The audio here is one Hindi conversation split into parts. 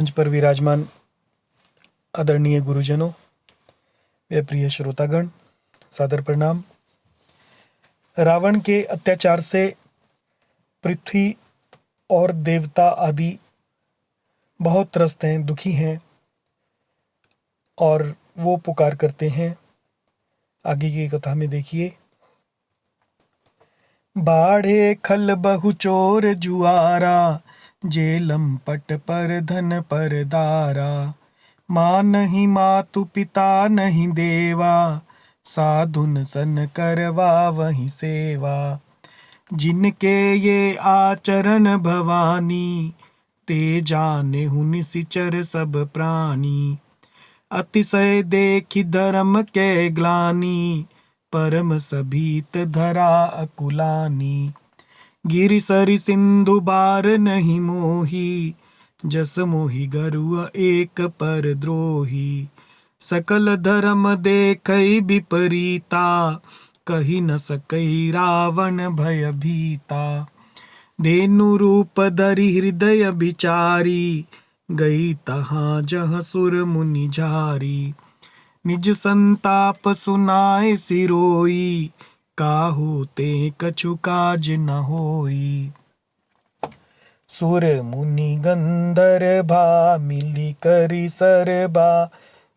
मंच पर विराजमान आदरणीय गुरुजनों व प्रिय श्रोतागण, सादर प्रणाम। रावण के अत्याचार से पृथ्वी और देवता आदि बहुत त्रस्त हैं, दुखी हैं और वो पुकार करते हैं। आगे की कथा में देखिए। बाढ़े खल बहु चोर जुआरा, जेलम पट पर धन पर दारा। माँ नहीं मातु पिता नहीं देवा, साधुन सन करवा वही सेवा। जिनके ये आचरण भवानी, ते जाने हूँ निशिचर सब प्राणी। अतिशय देखि धर्म के ग्लानि, परम सभीत धरा अकुलानी। गिरि सरि सिंधु बार नहीं मोही, जस मोहि गरुड़ एक पर द्रोही। सकल धर्म देखै विपरीता, कही न सकई रावण भयभीता। धेनु रूप धरि हृदय बिचारी, गई तहाँ जहाँ सुर मुनि झारी। निज संताप सुनाए सिरोई, काहू ते कछु काज न होई। सुर मुनि गंधर्वा मिली करि सरबा,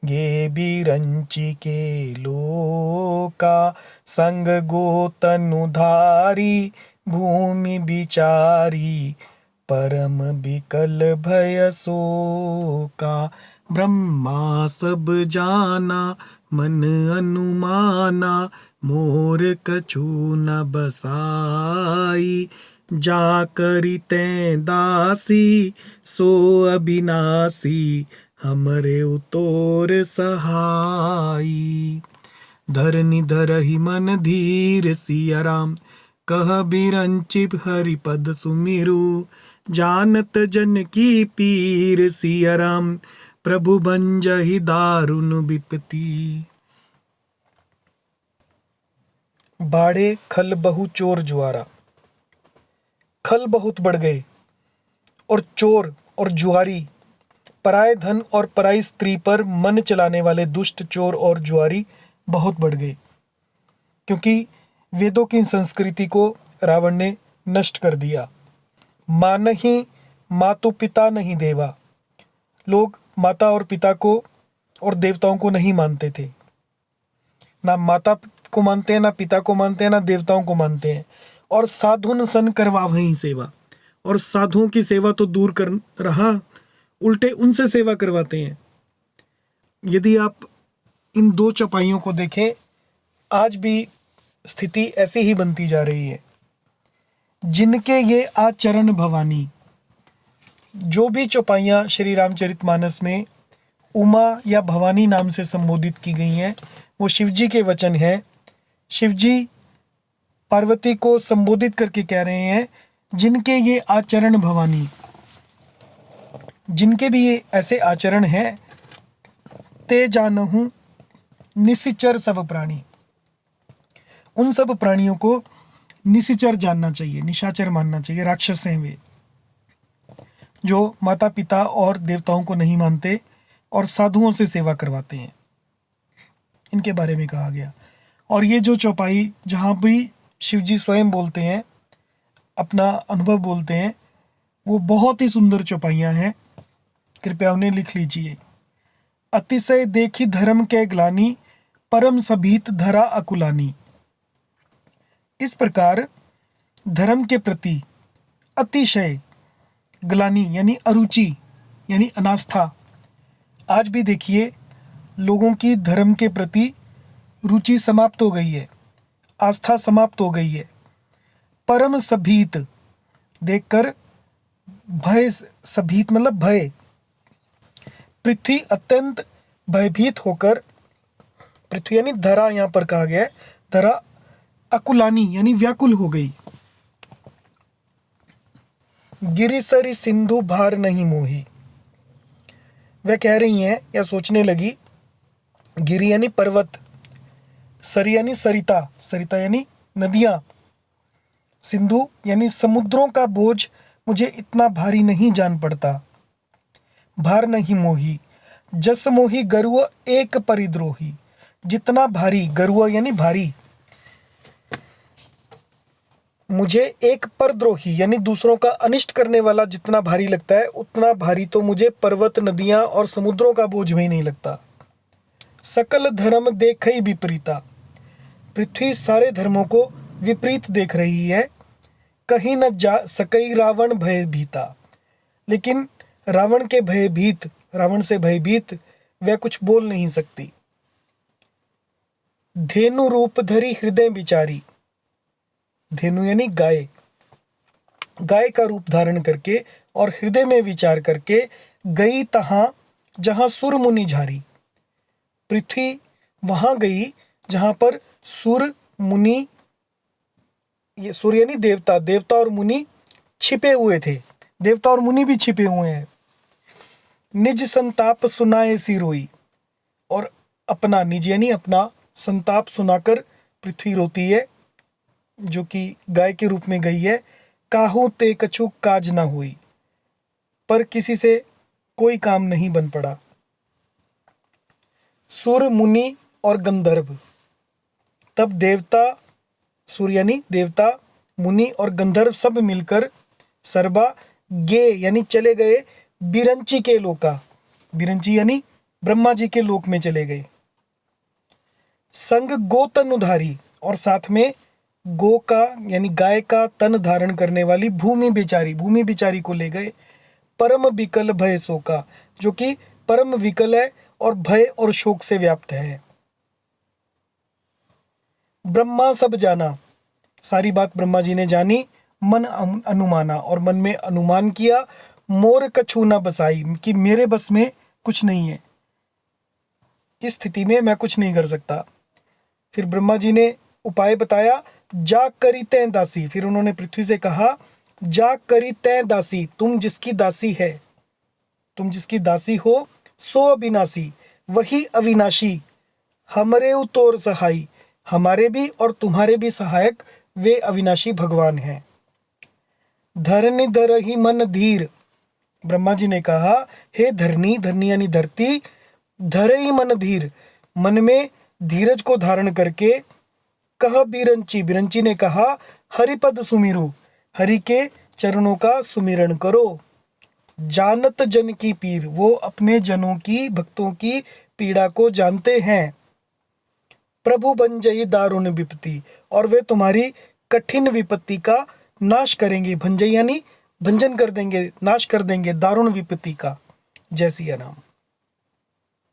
गे बिरंची के लोका। संग गोतनुधारी भूमि बिचारी, परम बिकल भय शोका। ब्रह्मा सब जाना मन अनुमाना, मोर कछु न बसाई। जा करिते दासी सो अविनाशी, हमरे उतोर सहाई। धरनी धरहि मन धीर सिया राम, कह बिरंचि हरिपद सुमिरु। जानत जन की पीर सिया राम, प्रभु भंजहि दारुण विपति। बाढ़े खल बहु चोर जुआरा। खल बहुत बढ़ गए और चोर और जुआरी, पराये धन और पराई स्त्री पर मन चलाने वाले दुष्ट चोर और जुआरी बहुत बढ़ गए, क्योंकि वेदों की संस्कृति को रावण ने नष्ट कर दिया। माँ नहीं मातु पिता नहीं देवा, लोग माता और पिता को और देवताओं को नहीं मानते थे। ना माता को मानते हैं, ना पिता को मानते हैं, ना देवताओं को मानते हैं। और साधुन सन करवा वहीं सेवा, और साधुओं की सेवा तो दूर कर रहा, उल्टे उनसे सेवा करवाते हैं। यदि आप इन दो चौपाइयों को देखें, आज भी स्थिति ऐसी ही बनती जा रही है। जिनके ये आचरण भवानी, जो भी चौपाइयाँ श्री रामचरितमानस में उमा या भवानी नाम से संबोधित की गई हैं, वो शिवजी के वचन हैं। शिवजी पार्वती को संबोधित करके कह रहे हैं, जिनके ये आचरण भवानी, जिनके भी ये ऐसे आचरण हैं, ते जानहु निशिचर सब प्राणी। उन सब प्राणियों को निशिचर जानना चाहिए, निशाचर मानना चाहिए, राक्षस हैं वे, जो माता पिता और देवताओं को नहीं मानते और साधुओं से सेवा करवाते हैं। इनके बारे में कहा गया। और ये जो चौपाई, जहाँ भी शिवजी स्वयं बोलते हैं, अपना अनुभव बोलते हैं, वो बहुत ही सुंदर चौपाइयाँ हैं। कृपया उन्हें लिख लीजिए। अतिशय देखी धर्म के ग्लानि, परम सभीत धरा अकुलानी। इस प्रकार धर्म के प्रति अतिशय, ग्लानि यानी अरुचि यानी अनास्था, आज भी देखिए लोगों की धर्म के प्रति रुचि समाप्त हो गई है, आस्था समाप्त हो गई है। परम सभीत देखकर भय, सभीत मतलब भय, पृथ्वी अत्यंत भयभीत होकर, पृथ्वी यानी धरा यहाँ पर कहा गया है, धरा अकुलानी यानी व्याकुल हो गई। गिरि सरि सिंधु भार नहीं मोही। वह कह रही हैं या सोचने लगी, गिरि यानी पर्वत, सरी यानी सरिता, सरिता यानी नदियाँ, सिंधु यानी समुद्रों का बोझ मुझे इतना भारी नहीं जान पड़ता। भार नहीं मोही, जस मोही गरुआ एक परिद्रोही। जितना भारी, गरुआ यानी भारी, मुझे एक परद्रोही यानी दूसरों का अनिष्ट करने वाला जितना भारी लगता है, उतना भारी तो मुझे पर्वत, नदियां और समुद्रों का बोझ भी नहीं लगता। सकल धर्म देखई विपरीता, पृथ्वी सारे धर्मों को विपरीत देख रही है। कहीं न जा सकई रावण भयभीता, लेकिन रावण से भयभीत वह कुछ बोल नहीं सकती। धेनु रूप धरी हृदय विचारी, धेनु यानी गाय, गाय का रूप धारण करके और हृदय में विचार करके गई तहां जहां सुर मुनि झारी। पृथ्वी वहां गई जहां पर सुर मुनि, ये सुर यानी देवता, देवता और मुनि छिपे हुए थे, देवता और मुनि भी छिपे हुए हैं। निज संताप सुनाए सी रोई, और अपना, निज यानी अपना, संताप सुनाकर पृथ्वी रोती है, जो कि गाय के रूप में गई है। काहू ते कछु काज ना हुई, पर किसी से कोई काम नहीं बन पड़ा। सुर मुनि और गंधर्व, तब देवता, सुर यानी देवता, मुनि और गंधर्व सब मिलकर सर्बा गे यानी चले गए बिरंची के लोका, बिरंची यानी ब्रह्मा जी के लोक में चले गए। संग गो तन उधारी, और साथ में गो का यानी गाय का तन धारण करने वाली भूमि बिचारी को ले गए। परम विकल भय शोका, जो कि परम विकल है और भय और शोक से व्याप्त है। ब्रह्मा सब जाना, सारी बात ब्रह्मा जी ने जानी। मन अनुमाना, और मन में अनुमान किया। मोर कछु न बसाई, कि मेरे बस में कुछ नहीं है, इस स्थिति में मैं कुछ नहीं कर सकता। फिर ब्रह्मा जी ने उपाय बताया। जा करी तै दासी, फिर उन्होंने पृथ्वी से कहा, जा करी तै दासी, तुम जिसकी दासी हो, सो अविनाशी, वही अविनाशी। हमरे उतोर सहाई, हमारे भी और तुम्हारे भी सहायक वे अविनाशी भगवान हैं। धरनी धरहि मन धीर, ब्रह्मा जी ने कहा, हे धरनी, धरनी यानी धरती, धरहि मन धीर, मन में धीरज को धारण करके। कह बिरंची, बिरंची ने कहा, हरिपद सुमिरु, हरि के चरणों का सुमिरन करो। जानत जन की पीर, वो अपने जनों की, भक्तों की पीड़ा को जानते हैं। प्रभु बन जई दारुण विपत्ति, और वे तुम्हारी कठिन विपत्ति का नाश करेंगे। भंजई यानी भंजन कर देंगे, नाश कर देंगे दारुण विपत्ति का। जय सिया राम।